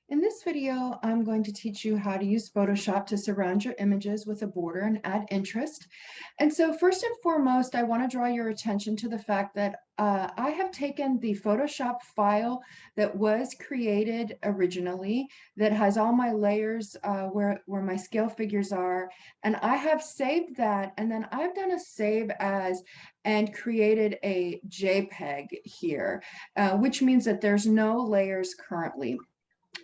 In this video, I'm going to teach you how to use Photoshop to surround your images with a border and add interest. And so first and foremost, I want to draw your attention to the fact that I have taken the Photoshop file that was created originally, that has all my layers where my scale figures are, and I have saved that, and then I've done a save as and created a JPEG here, which means that there's no layers currently.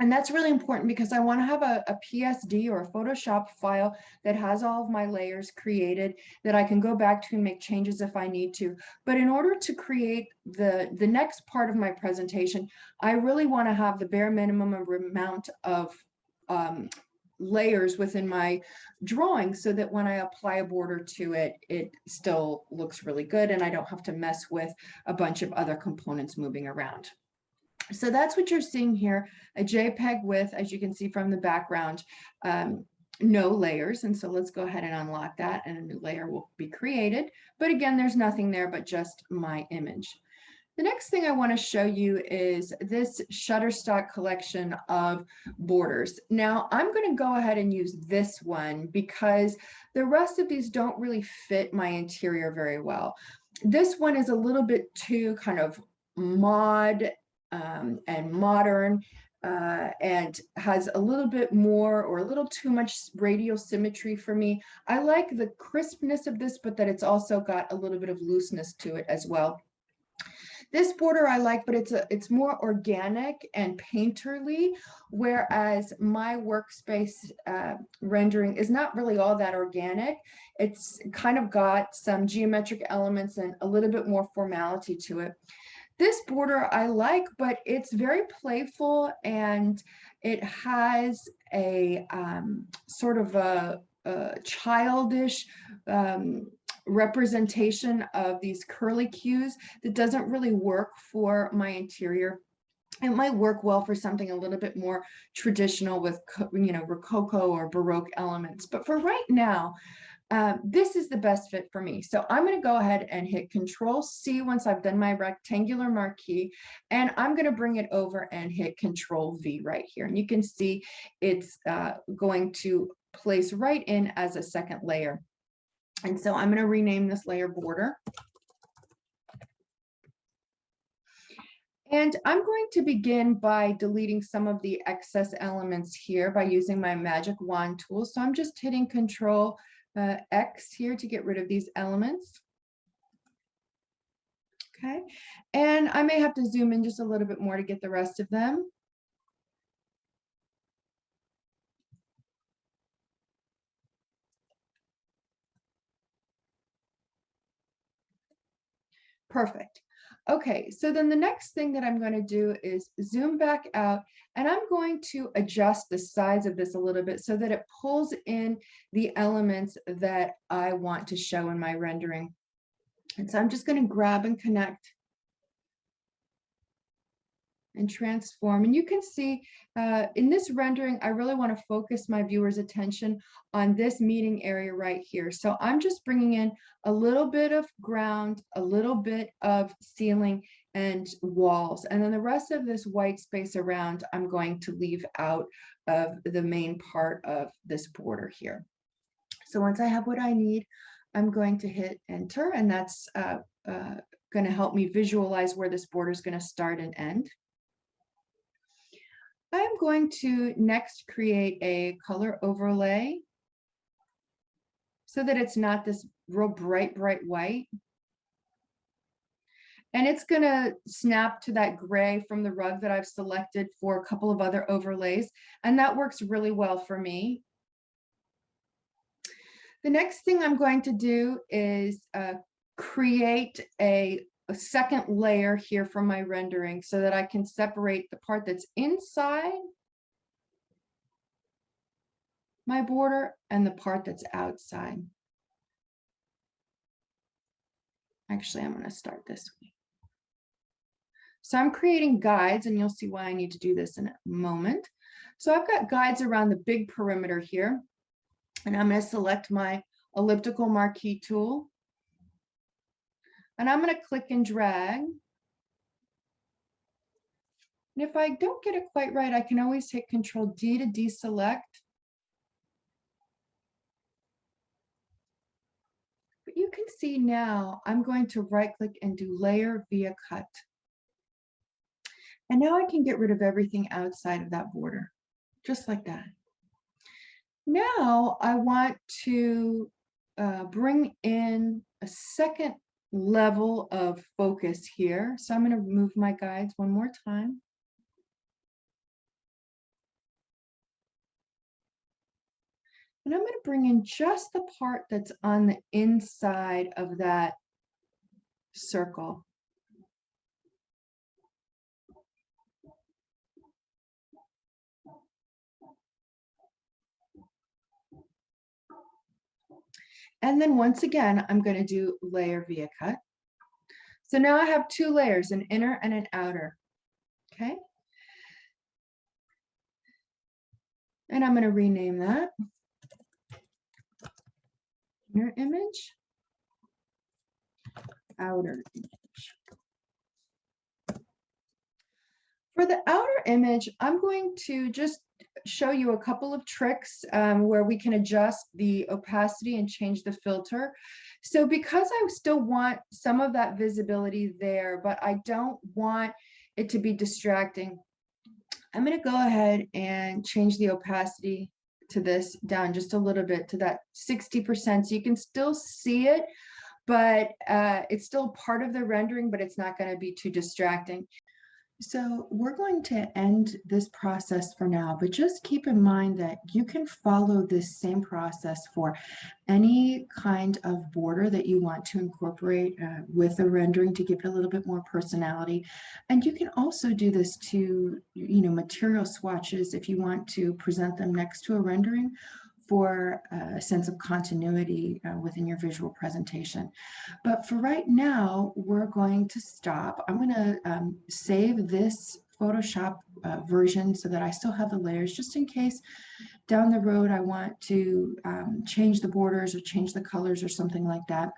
And that's really important because I want to have a PSD or a Photoshop file that has all of my layers created that I can go back to and make changes if I need to. But in order to create the next part of my presentation, I really want to have the bare minimum amount of layers within my drawing so that when I apply a border to it, it still looks really good and I don't have to mess with a bunch of other components moving around. So that's what you're seeing here, a JPEG with, as you can see from the background, no layers. And so let's go ahead and unlock that and a new layer will be created. But again, there's nothing there but just my image. The next thing I want to show you is this Shutterstock collection of borders. Now, I'm going to go ahead and use this one because the rest of these don't really fit my interior very well. This one is a little bit too kind of mod and modern, and has a little bit more or a little too much radial symmetry for me. I like the crispness of this, but that it's also got a little bit of looseness to it as well. This border I like, but it's more organic and painterly, whereas my workspace rendering is not really all that organic. It's kind of got some geometric elements and a little bit more formality to it. This border I like, but it's very playful and it has a sort of a childish representation of these curly cues that doesn't really work for my interior. It might work well for something a little bit more traditional with, Rococo or Baroque elements. But for right now, this is the best fit for me. So I'm going to go ahead and hit Control C once I've done my rectangular marquee, and I'm going to bring it over and hit Control V right here. And you can see it's going to place right in as a second layer. And so I'm going to rename this layer border. And I'm going to begin by deleting some of the excess elements here by using my magic wand tool. So I'm just hitting Control X here to get rid of these elements. Okay, and I may have to zoom in just a little bit more to get the rest of them. Perfect. Okay, so then the next thing that I'm going to do is zoom back out, and I'm going to adjust the size of this a little bit so that it pulls in the elements that I want to show in my rendering. And so I'm just going to grab and connect and transform. And you can see in this rendering, I really want to focus my viewer's attention on this meeting area right here. So I'm just bringing in a little bit of ground, a little bit of ceiling and walls. And then the rest of this white space around, I'm going to leave out of the main part of this border here. So once I have what I need, I'm going to hit enter, and that's going to help me visualize where this border is going to start and end. I'm going to next create a color overlay so that it's not this real bright white. And it's going to snap to that gray from the rug that I've selected for a couple of other overlays. And that works really well for me. The next thing I'm going to do is create a second layer here from my rendering so that I can separate the part that's inside my border and the part that's outside. Actually, I'm going to start this way. So I'm creating guides, and you'll see why I need to do this in a moment. So I've got guides around the big perimeter here, and I'm going to select my elliptical marquee tool. And I'm going to click and drag And if I don't get it quite right, I can always hit Control D to deselect. But you can see now I'm going to right click and do layer via cut. And now I can get rid of everything outside of that border, just like that. Now I want to bring in a second level of focus here. So I'm going to move my guides one more time. And I'm going to bring in just the part that's on the inside of that circle. And then once again, I'm going to do layer via cut. So now I have two layers, an inner and an outer. Okay. And I'm going to rename that inner image, outer image. For the outer image, I'm going to just show you a couple of tricks where we can adjust the opacity and change the filter. So because I still want some of that visibility there, but I don't want it to be distracting, I'm going to go ahead and change the opacity to this down just a little bit to that 60%. So you can still see it, but it's still part of the rendering, but it's not going to be too distracting. So we're going to end this process for now, but just keep in mind that you can follow this same process for any kind of border that you want to incorporate with the rendering to give it a little bit more personality. And you can also do this to, material swatches if you want to present them next to a rendering for a sense of continuity within your visual presentation. But for right now, we're going to stop. I'm going to save this Photoshop version so that I still have the layers, just in case down the road I want to change the borders or change the colors or something like that.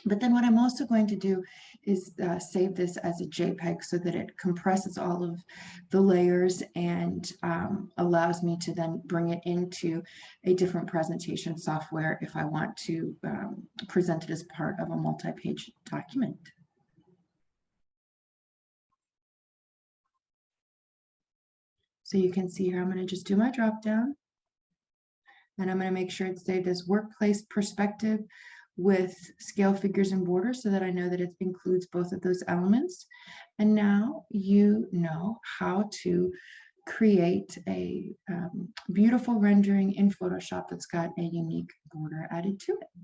But then what I'm also going to do is save this as a JPEG so that it compresses all of the layers and allows me to then bring it into a different presentation software if I want to present it as part of a multi-page document. So you can see here, I'm going to just do my drop down and I'm going to make sure it's saved as workplace perspective with scale, figures, and borders so that I know that it includes both of those elements. And now you know how to create a beautiful rendering in Photoshop that's got a unique border added to it.